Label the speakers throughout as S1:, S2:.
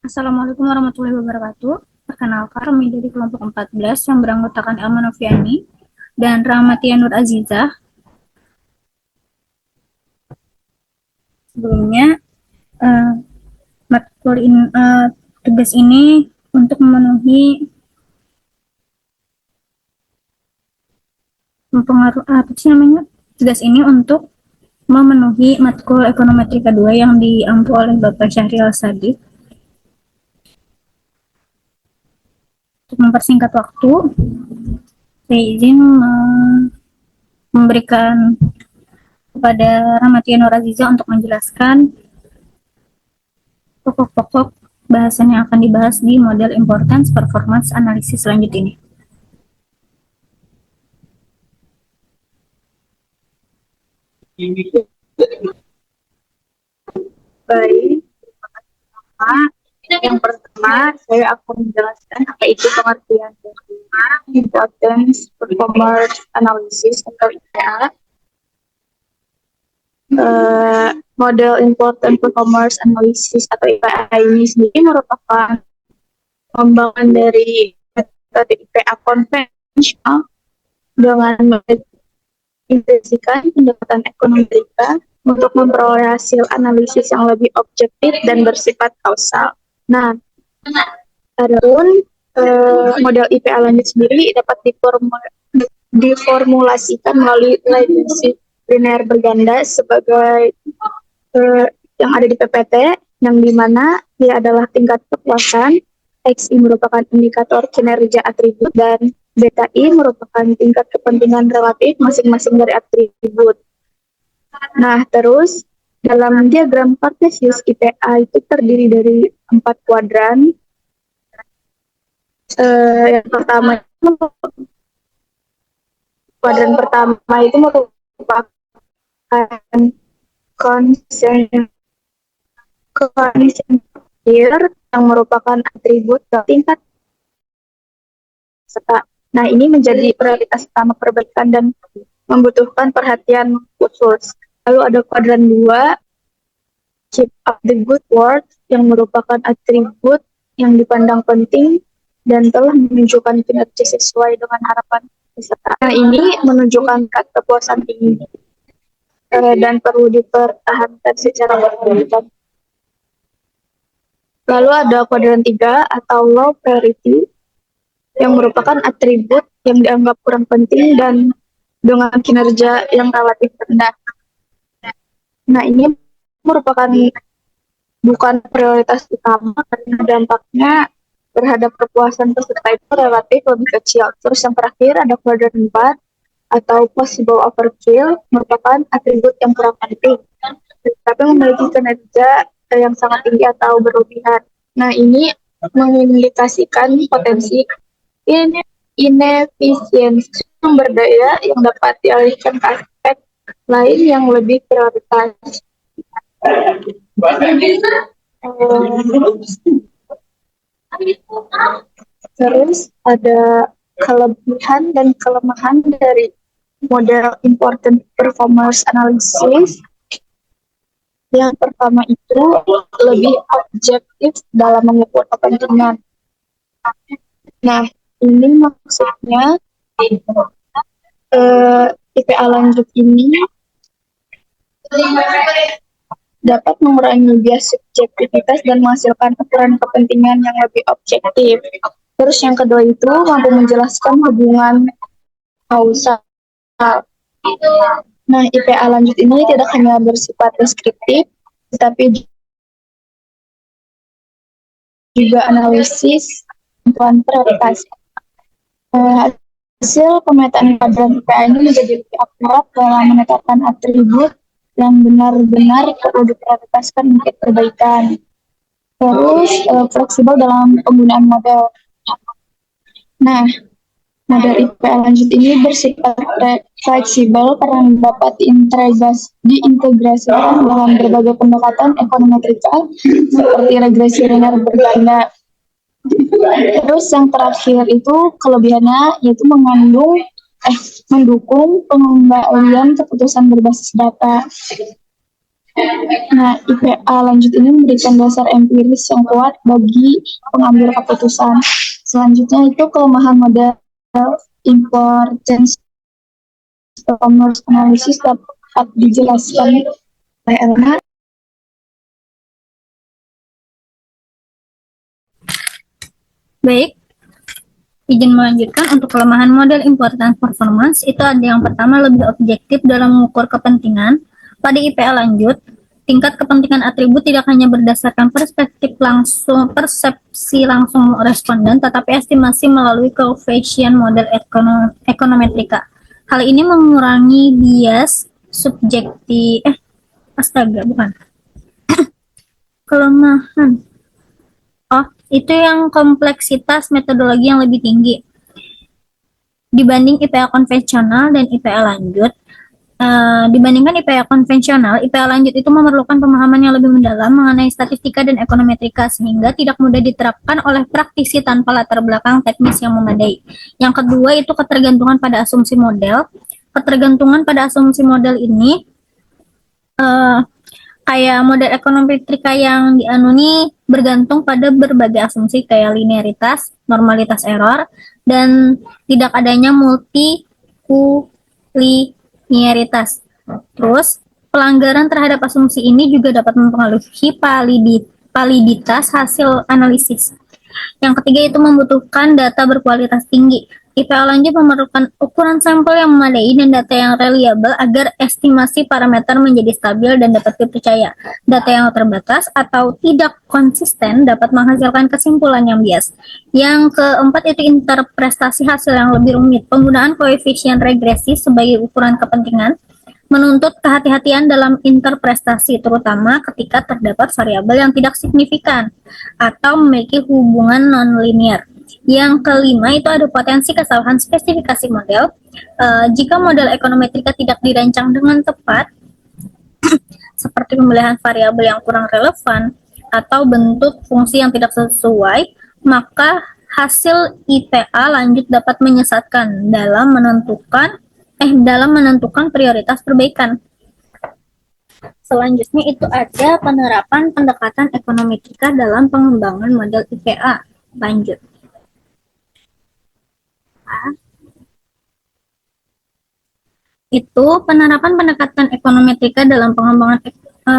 S1: Assalamualaikum warahmatullahi wabarakatuh. Perkenalkan, kami dari kelompok 14 yang beranggotakan Elma Noviani dan Rahmatia Nur Azizah. Sebelumnya, eh, matkul tugas ini untuk memenuhi tugas ini untuk memenuhi matkul ekonometri kedua yang diampu oleh Bapak Syahrial Sadiq. Untuk mempersingkat waktu, saya izin memberikan kepada Rahmatia Nur Azizah untuk menjelaskan pokok-pokok bahasan yang akan dibahas di model importance performance analisis selanjut ini.
S2: Baik, yang pertama saya akan menjelaskan apa itu pengertian dari importance performance analysis atau IPA. Model important performance analysis atau IPA ini sendiri merupakan pengembangan dari metode IPA konvensional dengan mengintegrasikan pendekatan ekonomi IPA untuk memperoleh hasil analisis yang lebih objektif dan bersifat kausal. Nah, adapun model IPA lanjut sendiri dapat diformulasikan melalui relasi linear berganda sebagai yang ada di PPT, yang dimana dia adalah tingkat kepuasan, XI merupakan indikator kinerja atribut, dan beta I merupakan tingkat kepentingan relatif masing-masing dari atribut. Nah, terus dalam diagram Cartesius IPA itu terdiri dari 4 kuadran. Yang pertama, kuadran pertama itu merupakan concern yang merupakan atribut tingkat serta. Nah, ini menjadi prioritas utama perbaikan dan membutuhkan perhatian khusus. Lalu ada kuadran 2, keep up the good work, yang merupakan atribut yang dipandang penting dan telah menunjukkan kinerja sesuai dengan harapan peserta. Nah, ini menunjukkan kepuasan tinggi dan perlu dipertahankan secara berkelanjutan. Lalu ada kuadran 3 atau low priority, yang merupakan atribut yang dianggap kurang penting dan dengan kinerja yang relatif rendah. Nah, ini merupakan bukan prioritas utama karena dampaknya terhadap kepuasan peserta itu relatif lebih kecil. Terus yang terakhir ada kuadran 4 atau possible overkill, merupakan atribut yang kurang penting, tapi memiliki kinerja yang sangat tinggi atau berlebihan. Nah, ini mengindikasikan potensi inefisiensi sumber daya yang dapat dialihkan ke aspek lain yang lebih prioritas. Terus ada kelebihan dan kelemahan dari model important performance analysis. Yang pertama itu lebih objektif dalam mengukur kepentingan. Nah, ini maksudnya IPA lanjut ini dapat mengurangi bias subjektivitas dan menghasilkan ukuran kepentingan yang lebih objektif. Terus yang kedua itu mampu menjelaskan hubungan kausal. Nah, IPA lanjut ini tidak hanya bersifat deskriptif, tetapi juga analisis dan prioritas. Hasil pemetaan kuadran IPA ini menjadi lebih akurat dalam menetapkan atribut yang benar-benar perlu diprioritaskan untuk perbaikan. Terus fleksibel dalam penggunaan model. Nah, model IPA lanjut ini bersifat fleksibel karena dapat diintegrasikan dalam berbagai pendekatan ekonometrikal seperti regresi linear berganda. Terus yang terakhir itu kelebihannya yaitu mendukung pengendalian keputusan berbasis data. Nah, IPA lanjut ini memberikan dasar empiris yang kuat bagi pengambil keputusan. Selanjutnya itu kelemahan model importance commerce analysis dapat dijelaskan oleh Elna.
S1: Baik, izin melanjutkan untuk kelemahan model importance performance itu ada yang pertama lebih objektif dalam mengukur kepentingan. Pada IPA lanjut, tingkat kepentingan atribut tidak hanya berdasarkan persepsi langsung responden, tetapi estimasi melalui coefficient model ekonometrika. Hal ini mengurangi bias subjektif, kelemahan. Itu yang kompleksitas metodologi yang lebih tinggi dibanding IPA konvensional dan IPA lanjut. Dibandingkan IPA konvensional, IPA lanjut itu memerlukan pemahaman yang lebih mendalam mengenai statistika dan ekonometrika sehingga tidak mudah diterapkan oleh praktisi tanpa latar belakang teknis yang memadai. Yang kedua itu ketergantungan pada asumsi model. Ketergantungan pada asumsi model ini kayak model ekonometrika yang dianuni bergantung pada berbagai asumsi kayak linearitas, normalitas error, dan tidak adanya multikulinearitas. Terus, pelanggaran terhadap asumsi ini juga dapat mempengaruhi validitas hasil analisis. Yang ketiga itu membutuhkan data berkualitas tinggi. IPA lanjut memerlukan ukuran sampel yang memadai dan data yang reliable agar estimasi parameter menjadi stabil dan dapat dipercaya. Data yang terbatas atau tidak konsisten dapat menghasilkan kesimpulan yang bias. Yang keempat itu interpretasi hasil yang lebih rumit. Penggunaan koefisien regresi sebagai ukuran kepentingan menuntut kehati-hatian dalam interpretasi, terutama ketika terdapat variabel yang tidak signifikan atau memiliki hubungan non-linear. Yang kelima itu ada potensi kesalahan spesifikasi model. Jika model ekonometrika tidak dirancang dengan tepat, seperti pemilihan variabel yang kurang relevan atau bentuk fungsi yang tidak sesuai, maka hasil IPA lanjut dapat menyesatkan dalam menentukan prioritas perbaikan. Selanjutnya itu ada penerapan pendekatan ekonometrika dalam pengembangan model IPA lanjut. Itu penerapan pendekatan ekonometrika dalam pengembangan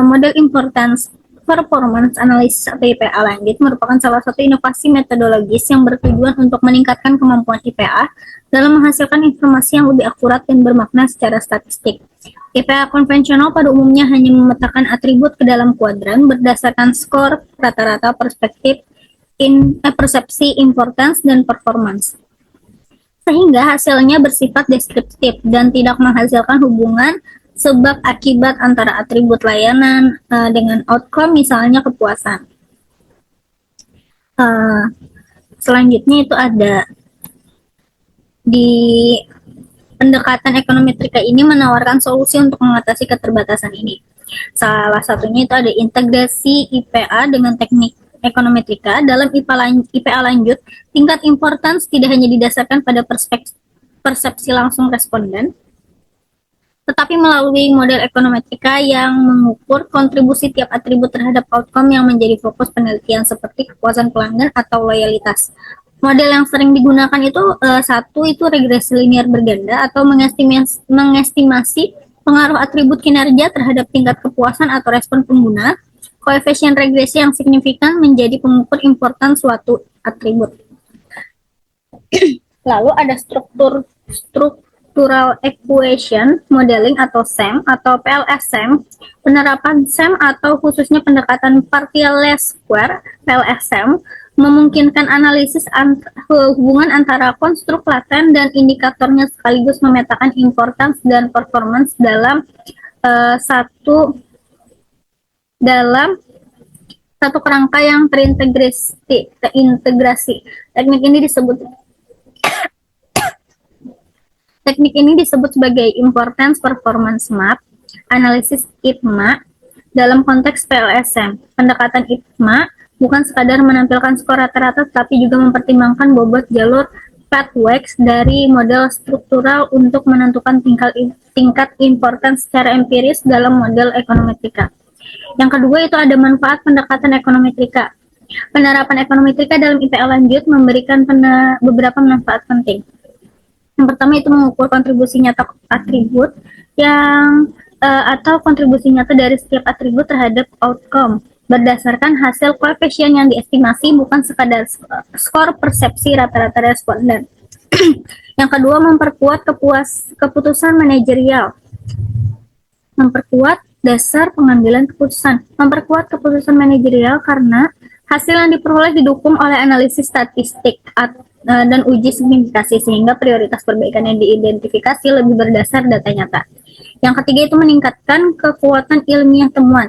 S1: model importance performance analysis atau IPA lanjut merupakan salah satu inovasi metodologis yang bertujuan untuk meningkatkan kemampuan IPA dalam menghasilkan informasi yang lebih akurat dan bermakna secara statistik. IPA konvensional pada umumnya hanya memetakan atribut ke dalam kuadran berdasarkan skor rata-rata perspektif persepsi, importance, dan performance. Sehingga hasilnya bersifat deskriptif dan tidak menghasilkan hubungan sebab akibat antara atribut layanan dengan outcome, misalnya kepuasan. Selanjutnya itu ada di pendekatan ekonometrika ini menawarkan solusi untuk mengatasi keterbatasan ini. Salah satunya itu ada integrasi IPA dengan teknik ekonometrika. Dalam IPA lanjut, tingkat importance tidak hanya didasarkan pada persepsi langsung responden, tetapi melalui model ekonometrika yang mengukur kontribusi tiap atribut terhadap outcome yang menjadi fokus penelitian seperti kepuasan pelanggan atau loyalitas. Model yang sering digunakan itu satu itu regresi linear berganda atau mengestimasi pengaruh atribut kinerja terhadap tingkat kepuasan atau respon pengguna. Koefisien regresi yang signifikan menjadi pengukur importance suatu atribut. Lalu ada structural equation modeling atau SEM atau PLSM. Penerapan SEM atau khususnya pendekatan partial least square PLSM memungkinkan analisis hubungan antara konstruk laten dan indikatornya sekaligus memetakan importance dan performance dalam satu kerangka yang terintegrasi. Teknik ini disebut sebagai Importance Performance Map, analisis IPMA dalam konteks PLSM. Pendekatan IPMA bukan sekadar menampilkan skor rata-rata, tapi juga mempertimbangkan bobot jalur pathways dari model struktural untuk menentukan tingkat importance secara empiris dalam model ekonometrika. Yang kedua itu ada manfaat pendekatan ekonometrika. Penerapan ekonometrika dalam IPL lanjut memberikan beberapa manfaat penting. Yang pertama itu mengukur kontribusi nyata atribut yang atau kontribusi nyata dari setiap atribut terhadap outcome berdasarkan hasil koefisien yang diestimasi, bukan sekadar skor persepsi rata-rata responden. Yang kedua, memperkuat keputusan manajerial, memperkuat dasar pengambilan keputusan. Memperkuat keputusan manajerial karena hasil yang diperoleh didukung oleh analisis statistik dan uji signifikasi, sehingga prioritas perbaikan yang diidentifikasi lebih berdasar data nyata. Yang ketiga itu meningkatkan kekuatan ilmiah temuan.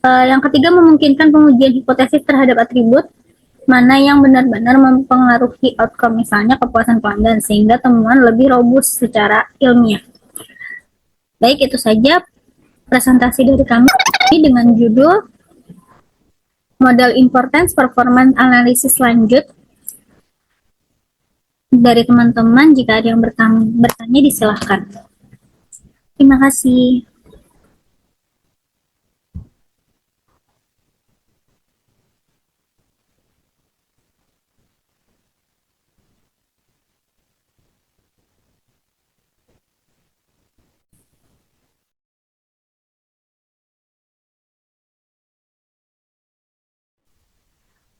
S1: Yang ketiga, memungkinkan pengujian hipotesis terhadap atribut mana yang benar-benar mempengaruhi outcome, misalnya kepuasan pelanggan, sehingga temuan lebih robust secara ilmiah. Baik, itu saja presentasi dari kami dengan judul Model Importance Performance Analysis lanjut. Dari teman-teman, jika ada yang bertanya disilahkan. Terima kasih.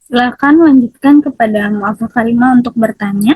S1: Silakan lanjutkan kepada Mu'afah Karimah untuk bertanya.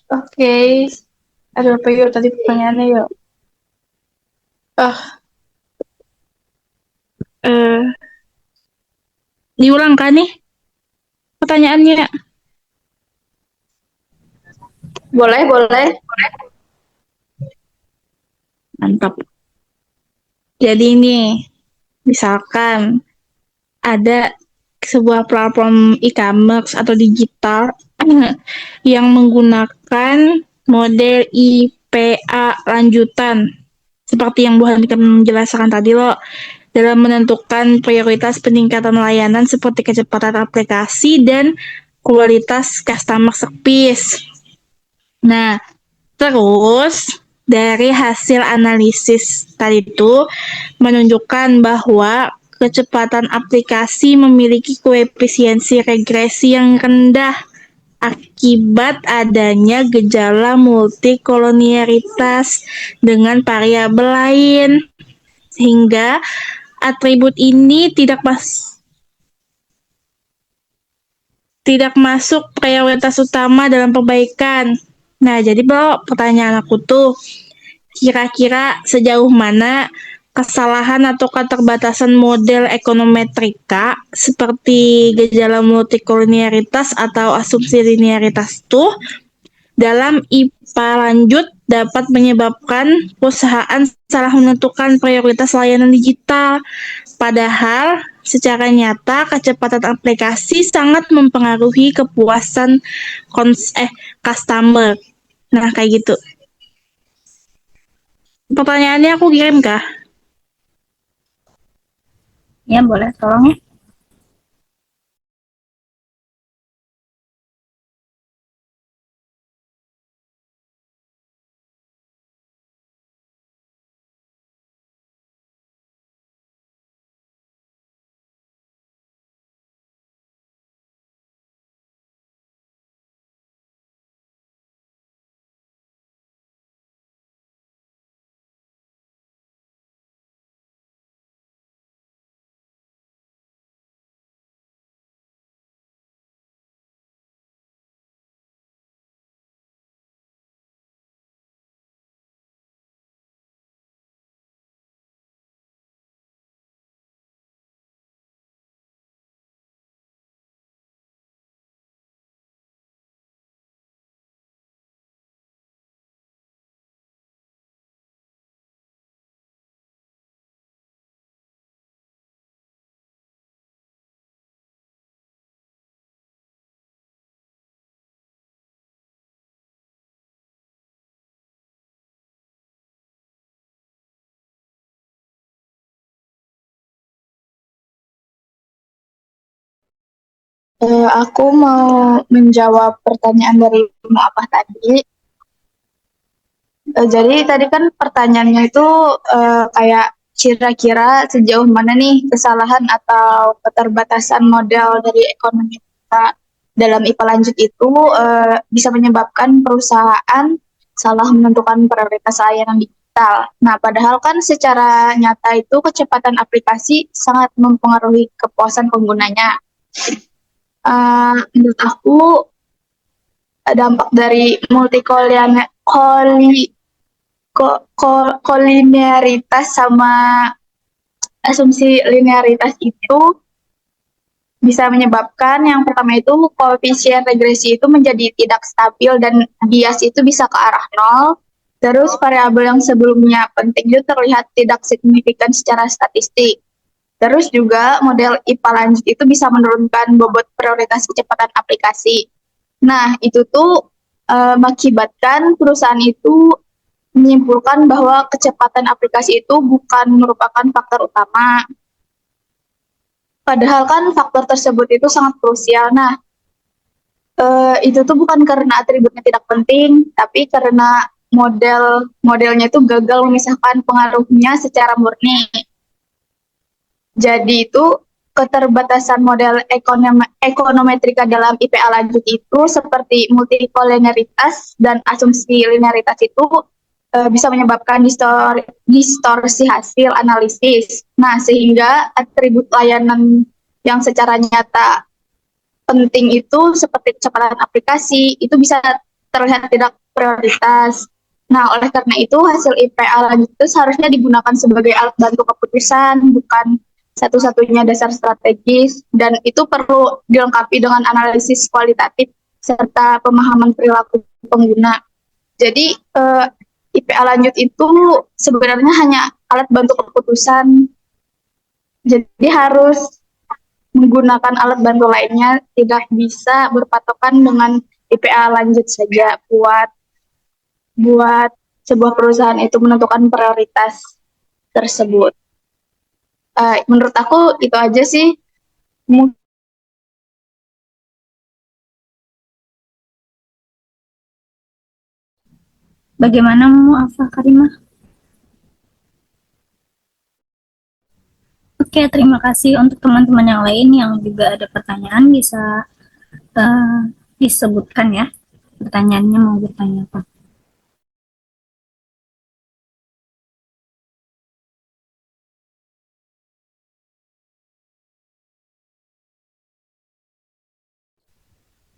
S2: Oke. Aduh, apa yuk tadi pertanyaannya yuk? Ah, eh, diulang kan nih pertanyaannya? Boleh, boleh. Mantap. Jadi ini, misalkan ada sebuah platform e-commerce atau digital yang menggunakan model IPA lanjutan seperti yang Bu Handika menjelaskan tadi loh, dalam menentukan prioritas peningkatan layanan seperti kecepatan aplikasi dan kualitas customer service. Nah, terus dari hasil analisis tadi itu menunjukkan bahwa kecepatan aplikasi memiliki koefisiensi regresi yang rendah akibat adanya gejala multikolonialitas dengan variabel lain, sehingga atribut ini tidak masuk prioritas utama dalam perbaikan. Nah, jadi Bro, pertanyaan aku tuh, kira-kira sejauh mana kesalahan atau keterbatasan model ekonometrika seperti gejala multikolonialitas atau asumsi linearitas tuh dalam IPA lanjut dapat menyebabkan perusahaan salah menentukan prioritas layanan digital. Padahal secara nyata kecepatan aplikasi sangat mempengaruhi kepuasan customer. Nah, kayak gitu. Pertanyaannya aku kirim kah?
S1: Ya, boleh tolong ya.
S2: Aku mau menjawab pertanyaan dari apa tadi. Jadi tadi kan pertanyaannya itu kayak kira-kira sejauh mana nih kesalahan atau keterbatasan model dari ekonomi kita dalam IPA lanjut itu bisa menyebabkan perusahaan salah menentukan prioritas layanan digital. Nah, padahal kan secara nyata itu kecepatan aplikasi sangat mempengaruhi kepuasan penggunanya. Menurut aku dampak dari kolinearitas sama asumsi linearitas itu bisa menyebabkan yang pertama itu koefisien regresi itu menjadi tidak stabil dan bias itu bisa ke arah nol. Terus variabel yang sebelumnya penting itu terlihat tidak signifikan secara statistik. Terus juga model IPA lanjut itu bisa menurunkan bobot prioritas kecepatan aplikasi. Nah, itu tuh mengakibatkan perusahaan itu menyimpulkan bahwa kecepatan aplikasi itu bukan merupakan faktor utama. Padahal kan faktor tersebut itu sangat krusial. Nah, itu tuh bukan karena atributnya tidak penting, tapi karena modelnya itu gagal memisahkan pengaruhnya secara murni. Jadi itu keterbatasan model ekonometrika dalam IPA lanjut itu seperti multikolinearitas dan asumsi linearitas itu bisa menyebabkan distorsi hasil analisis. Nah, sehingga atribut layanan yang secara nyata penting itu seperti kecepatan aplikasi itu bisa terlihat tidak prioritas. Nah, oleh karena itu hasil IPA lanjut itu seharusnya digunakan sebagai alat bantu keputusan, bukan satu-satunya dasar strategis, dan itu perlu dilengkapi dengan analisis kualitatif serta pemahaman perilaku pengguna. Jadi, IPA lanjut itu sebenarnya hanya alat bantu keputusan, jadi harus menggunakan alat bantu lainnya, tidak bisa berpatokan dengan IPA lanjut saja buat sebuah perusahaan itu menentukan prioritas tersebut. Menurut aku itu aja sih.
S1: Bagaimanamu, Alfa Karimah? Oke, terima kasih untuk teman-teman yang lain yang juga ada pertanyaan bisa uh, disebutkan ya. Pertanyaannya mau bertanya apa?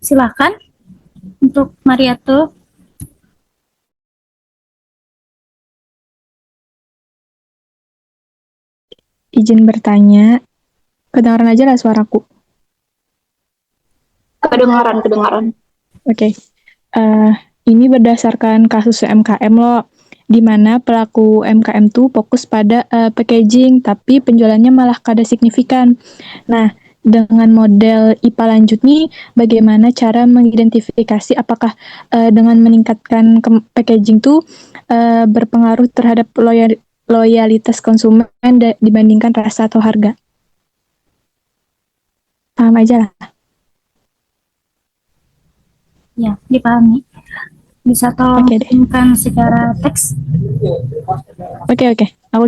S1: Silakan untuk Mariatul.
S3: Izin bertanya, kedengaran aja lah suaraku.
S2: Kedengaran.
S3: Oke. Ini berdasarkan kasus UMKM loh, di mana pelaku UMKM tuh fokus pada packaging, tapi penjualannya malah kada signifikan. Nah, dengan model IPA lanjut nih, bagaimana cara mengidentifikasi apakah dengan meningkatkan packaging tuh berpengaruh terhadap loyalitas konsumen dibandingkan rasa atau harga? Paham aja lah.
S1: Ya, dipahami. Bisa tolong
S3: Oke deh.
S1: kirimkan secara teks?
S3: Oke. Aku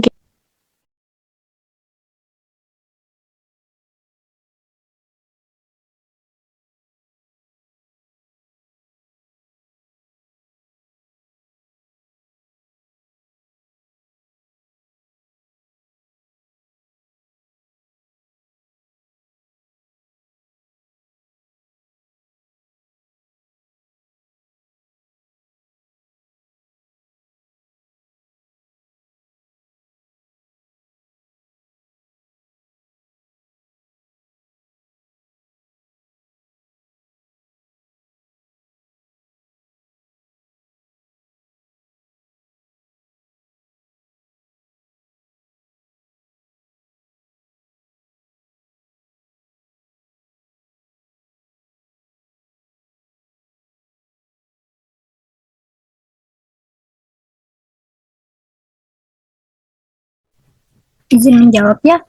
S1: Izin menjawab ya.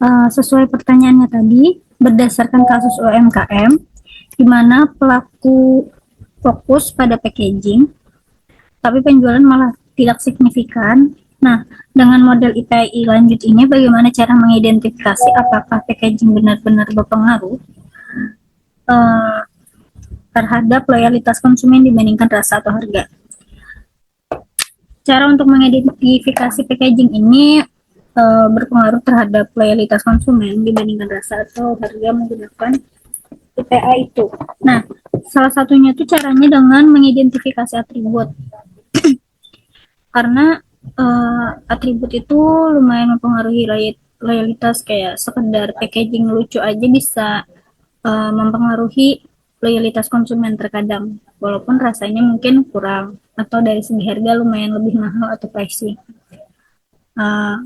S1: Sesuai pertanyaannya tadi, berdasarkan kasus UMKM, di mana pelaku fokus pada packaging, tapi penjualan malah tidak signifikan. Nah, dengan model IPI lanjut ini, bagaimana cara mengidentifikasi apakah packaging benar-benar berpengaruh uh, terhadap loyalitas konsumen dibandingkan rasa atau harga? Cara untuk mengidentifikasi packaging ini berpengaruh terhadap loyalitas konsumen dibandingkan rasa atau harga menggunakan IPA itu. Nah, salah satunya itu caranya dengan mengidentifikasi atribut. Karena atribut itu lumayan mempengaruhi loyalitas, kayak sekedar packaging lucu aja bisa mempengaruhi loyalitas konsumen terkadang, walaupun rasanya mungkin kurang atau dari segi harga lumayan lebih mahal atau pricey. Uh,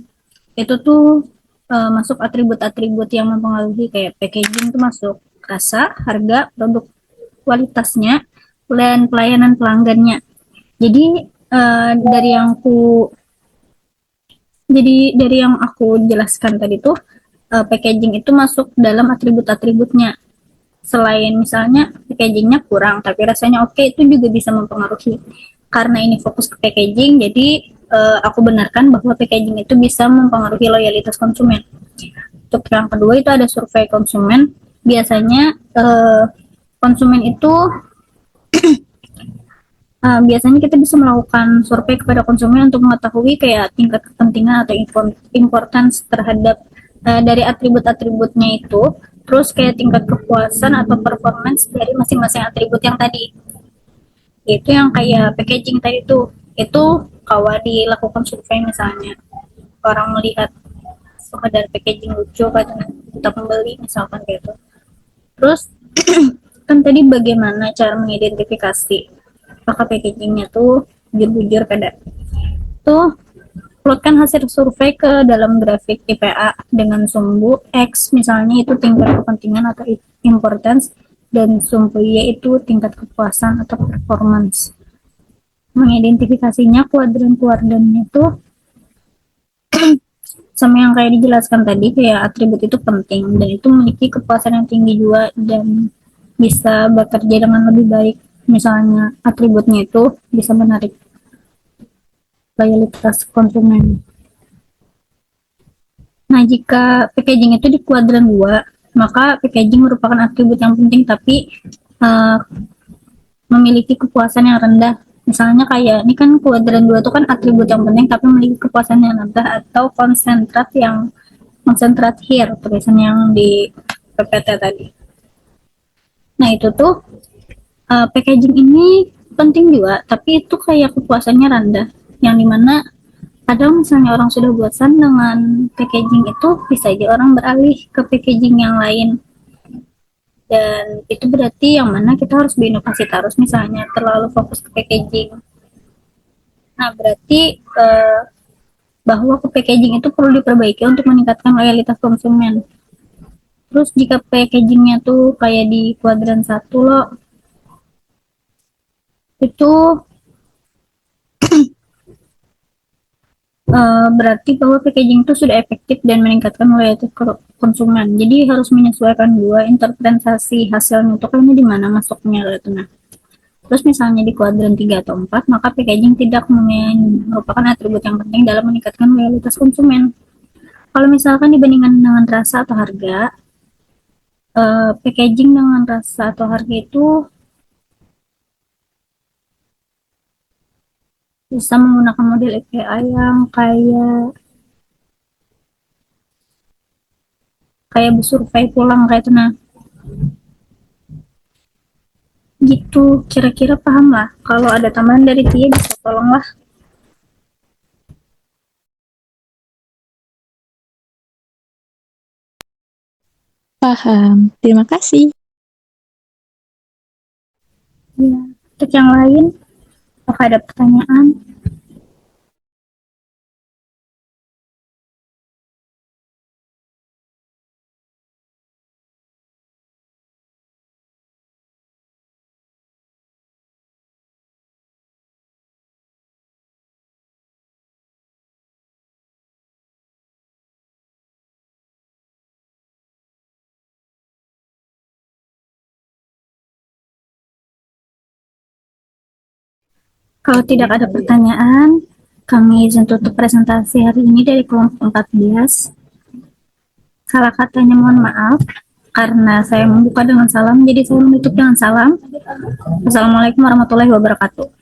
S1: itu tuh masuk atribut-atribut yang mempengaruhi, kayak packaging itu masuk rasa, harga, produk kualitasnya, dan pelayanan pelanggannya. Jadi dari yang aku jelaskan tadi tuh, packaging itu masuk dalam atribut-atributnya. Selain misalnya packagingnya kurang tapi rasanya oke, itu juga bisa mempengaruhi. Karena ini fokus ke packaging, jadi aku benarkan bahwa packaging itu bisa mempengaruhi loyalitas konsumen. Untuk yang kedua itu ada survei konsumen. Biasanya konsumen itu biasanya kita bisa melakukan survei kepada konsumen untuk mengetahui kayak tingkat kepentingan atau importance terhadap dari atribut-atributnya itu, terus kayak tingkat kepuasan atau performance dari masing-masing atribut yang tadi. Itu yang kayak packaging tadi tuh, itu kalau dilakukan survei misalnya orang melihat sekedar packaging lucu kan kita pembeli misalkan gitu. Terus kan tadi bagaimana cara mengidentifikasi apakah packagingnya tuh jujur-jujur kada tuh, plotkan hasil survei ke dalam grafik IPA dengan sumbu X misalnya itu tingkat kepentingan atau importance, dan sumbu Y itu tingkat kepuasan atau performance. Mengidentifikasinya kuadran-kuadrannya itu sama yang kayak dijelaskan tadi, kayak atribut itu penting dan itu memiliki kepuasan yang tinggi juga dan bisa bekerja dengan lebih baik. Misalnya atributnya itu bisa menarik loyalitas konsumen. Nah, jika packaging itu di kuadran 2, maka packaging merupakan atribut yang penting tapi uh, memiliki kepuasan yang rendah. Misalnya kayak ini kan kuadran 2 itu kan atribut yang penting tapi memiliki kepuasan yang rendah, atau konsentrat here tulisan yang di PPT tadi. Nah, itu tuh packaging ini penting juga tapi itu kayak kepuasannya rendah, yang dimana kadang misalnya orang sudah bosan dengan packaging itu, bisa aja orang beralih ke packaging yang lain, dan itu berarti yang mana kita harus berinovasi terus. Misalnya terlalu fokus ke packaging, nah berarti bahwa ke packaging itu perlu diperbaiki untuk meningkatkan loyalitas konsumen. Terus jika packagingnya tuh kayak di kuadran 1 loh, itu berarti bahwa packaging itu sudah efektif dan meningkatkan loyalitas konsumen. Jadi harus menyesuaikan dua interpretasi hasilnya itu kan di mana masuknya gitu. Nah, terus misalnya di kuadran 3 atau 4, maka packaging tidak merupakan atribut yang penting dalam meningkatkan loyalitas konsumen. Kalau misalkan dibandingkan dengan rasa atau harga, packaging dengan rasa atau harga itu bisa menggunakan model API yang kayak bersurvei pulang kayak itu. Nah, gitu kira-kira paham lah. Kalau ada tambahan dari Tia bisa tolonglah.
S3: Paham. Terima kasih.
S1: Ya, untuk yang lain apakah ada pertanyaan? Kalau tidak ada pertanyaan, kami izin tutup presentasi hari ini dari kelompok 14. Salah katanya mohon maaf, karena saya membuka dengan salam, jadi saya menutup dengan salam. Wassalamualaikum warahmatullahi wabarakatuh.